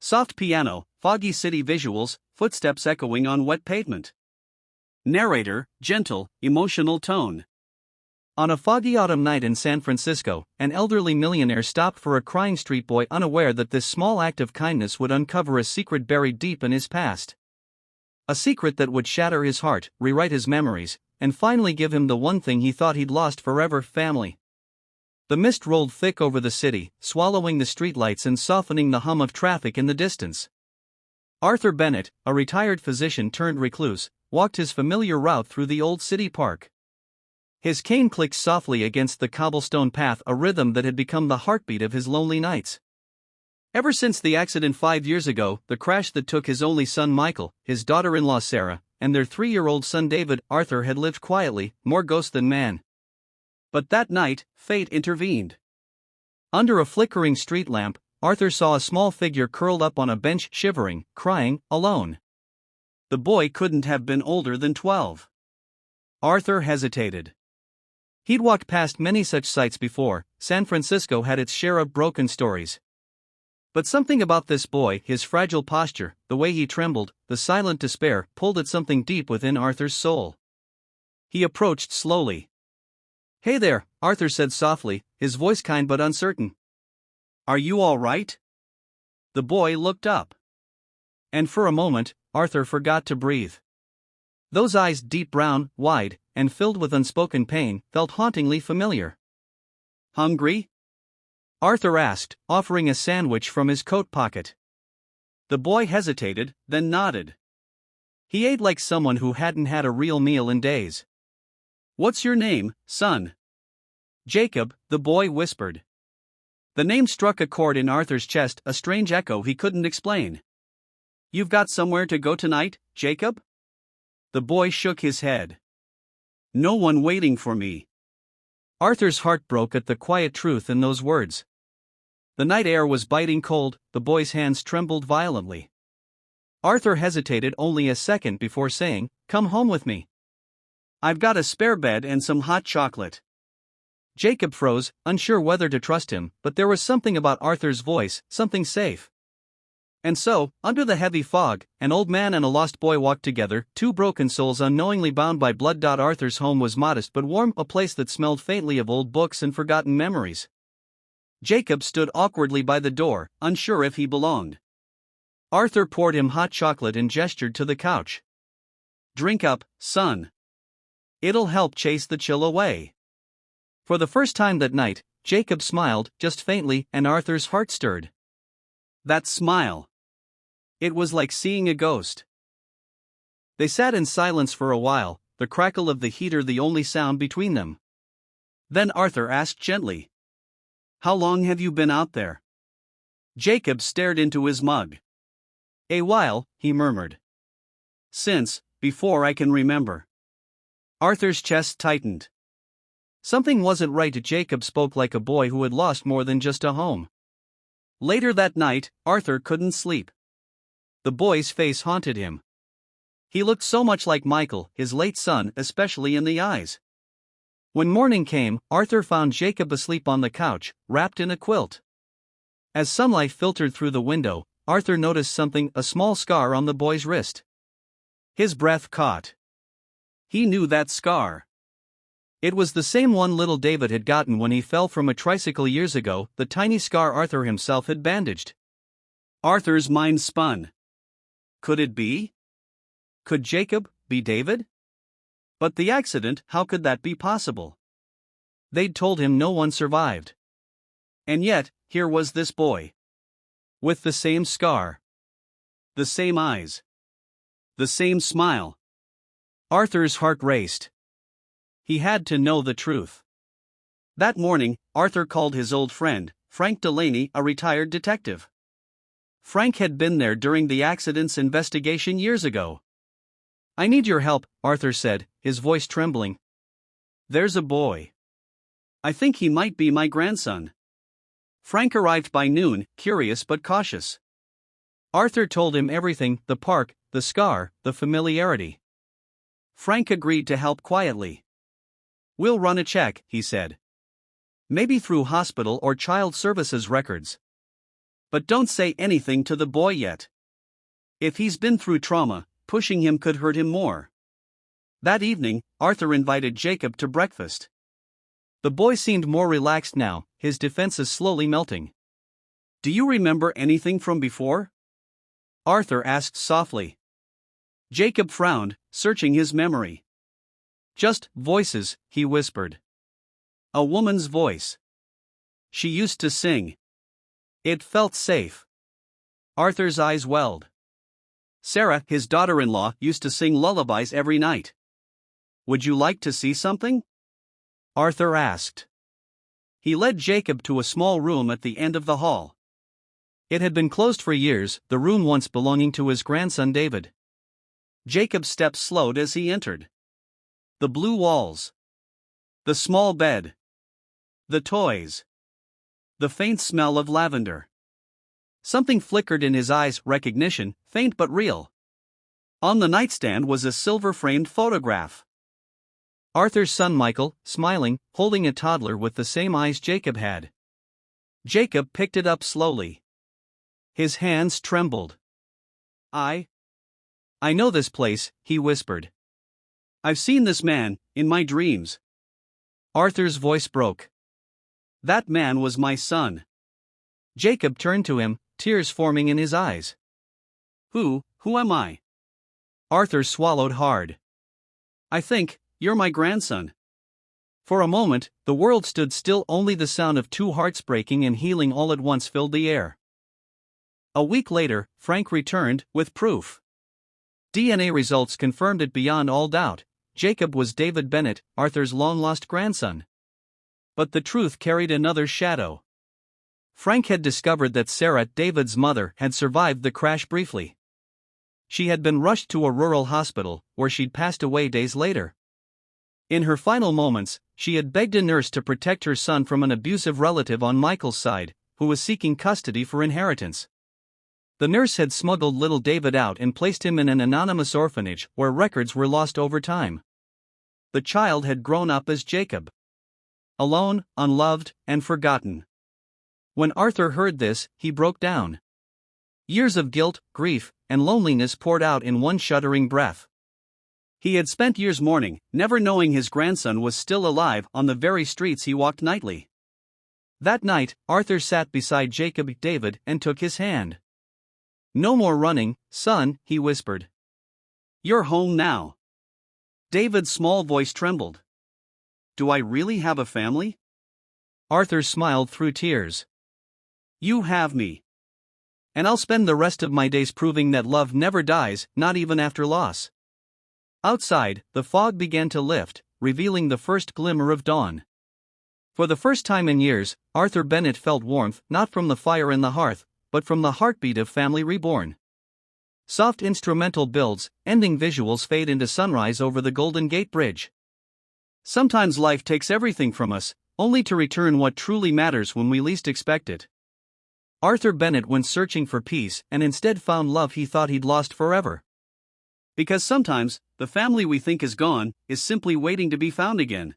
Soft piano, foggy city visuals, footsteps echoing on wet pavement. Narrator, gentle, emotional tone. On a foggy autumn night in San Francisco, an elderly millionaire stopped for a crying street boy, unaware that this small act of kindness would uncover a secret buried deep in his past. A secret that would shatter his heart, rewrite his memories, and finally give him the one thing he thought he'd lost forever: family. The mist rolled thick over the city, swallowing the streetlights and softening the hum of traffic in the distance. Arthur Bennett, a retired physician turned recluse, walked his familiar route through the old city park. His cane clicked softly against the cobblestone path, a rhythm that had become the heartbeat of his lonely nights. Ever since the accident 5 years ago, the crash that took his only son Michael, his daughter-in-law Sarah, and their 3-year-old son David, Arthur had lived quietly, more ghost than man. But that night, fate intervened. Under a flickering street lamp, Arthur saw a small figure curled up on a bench, shivering, crying, alone. The boy couldn't have been older than 12. Arthur hesitated. He'd walked past many such sights before. San Francisco had its share of broken stories. But something about this boy, his fragile posture, the way he trembled, the silent despair, pulled at something deep within Arthur's soul. He approached slowly. "Hey there," Arthur said softly, his voice kind but uncertain. "Are you all right?" The boy looked up. And for a moment, Arthur forgot to breathe. Those eyes, deep brown, wide, and filled with unspoken pain, felt hauntingly familiar. "Hungry?" Arthur asked, offering a sandwich from his coat pocket. The boy hesitated, then nodded. He ate like someone who hadn't had a real meal in days. "What's your name, son?" "Jacob," the boy whispered. The name struck a chord in Arthur's chest, a strange echo he couldn't explain. "You've got somewhere to go tonight, Jacob?" The boy shook his head. "No one waiting for me." Arthur's heart broke at the quiet truth in those words. The night air was biting cold, the boy's hands trembled violently. Arthur hesitated only a second before saying, "Come home with me. I've got a spare bed and some hot chocolate." Jacob froze, unsure whether to trust him, but there was something about Arthur's voice, something safe. And so, under the heavy fog, an old man and a lost boy walked together, two broken souls unknowingly bound by blood. Arthur's home was modest but warm, a place that smelled faintly of old books and forgotten memories. Jacob stood awkwardly by the door, unsure if he belonged. Arthur poured him hot chocolate and gestured to the couch. "Drink up, son. It'll help chase the chill away." For the first time that night, Jacob smiled, just faintly, and Arthur's heart stirred. That smile. It was like seeing a ghost. They sat in silence for a while, the crackle of the heater the only sound between them. Then Arthur asked gently, "How long have you been out there?" Jacob stared into his mug. "A while," he murmured. "Since, before I can remember." Arthur's chest tightened. Something wasn't right. Jacob spoke like a boy who had lost more than just a home. Later that night, Arthur couldn't sleep. The boy's face haunted him. He looked so much like Michael, his late son, especially in the eyes. When morning came, Arthur found Jacob asleep on the couch, wrapped in a quilt. As sunlight filtered through the window, Arthur noticed something, a small scar on the boy's wrist. His breath caught. He knew that scar. It was the same one little David had gotten when he fell from a tricycle years ago, the tiny scar Arthur himself had bandaged. Arthur's mind spun. Could it be? Could Jacob be David? But the accident, how could that be possible? They'd told him no one survived. And yet, here was this boy. With the same scar. The same eyes. The same smile. Arthur's heart raced. He had to know the truth. That morning, Arthur called his old friend, Frank Delaney, a retired detective. Frank had been there during the accident's investigation years ago. "I need your help," Arthur said, his voice trembling. "There's a boy. I think he might be my grandson." Frank arrived by noon, curious but cautious. Arthur told him everything: the park, the scar, the familiarity. Frank agreed to help quietly. "We'll run a check," he said. "Maybe through hospital or child services records." But don't say anything to the boy yet. If he's been through trauma, pushing him could hurt him more. That evening, Arthur invited Jacob to breakfast. The boy seemed more relaxed now, his defenses slowly melting. Do you remember anything from before? Arthur asked softly. Jacob frowned, searching his memory. Just voices, he whispered. A woman's voice. She used to sing. It felt safe. Arthur's eyes welled. Sarah, his daughter-in-law, used to sing lullabies every night. Would you like to see something? Arthur asked. He led Jacob to a small room at the end of the hall. It had been closed for years, the room once belonging to his grandson David. Jacob's steps slowed as he entered. The blue walls. The small bed. The toys. The faint smell of lavender. Something flickered in his eyes, recognition, faint but real. On the nightstand was a silver-framed photograph. Arthur's son Michael, smiling, holding a toddler with the same eyes Jacob had. Jacob picked it up slowly. His hands trembled. I know this place, he whispered. I've seen this man, in my dreams. Arthur's voice broke. That man was my son. Jacob turned to him, tears forming in his eyes. Who am I? Arthur swallowed hard. I think, you're my grandson. For a moment, the world stood still, only the sound of two hearts breaking and healing all at once filled the air. A week later, Frank returned, with proof. DNA results confirmed it beyond all doubt. Jacob was David Bennett, Arthur's long-lost grandson. But the truth carried another shadow. Frank had discovered that Sarah, David's mother, had survived the crash briefly. She had been rushed to a rural hospital, where she'd passed away days later. In her final moments, she had begged a nurse to protect her son from an abusive relative on Michael's side, who was seeking custody for inheritance. The nurse had smuggled little David out and placed him in an anonymous orphanage where records were lost over time. The child had grown up as Jacob. Alone, unloved, and forgotten. When Arthur heard this, he broke down. Years of guilt, grief, and loneliness poured out in one shuddering breath. He had spent years mourning, never knowing his grandson was still alive on the very streets he walked nightly. That night, Arthur sat beside Jacob David and took his hand. No more running, son, he whispered. You're home now. David's small voice trembled. Do I really have a family? Arthur smiled through tears. You have me. And I'll spend the rest of my days proving that love never dies, not even after loss. Outside, the fog began to lift, revealing the first glimmer of dawn. For the first time in years, Arthur Bennett felt warmth not from the fire in the hearth, but from the heartbeat of family reborn. Soft instrumental builds, ending visuals fade into sunrise over the Golden Gate Bridge. Sometimes life takes everything from us, only to return what truly matters when we least expect it. Arthur Bennett went searching for peace and instead found love he thought he'd lost forever. Because sometimes, the family we think is gone, is simply waiting to be found again.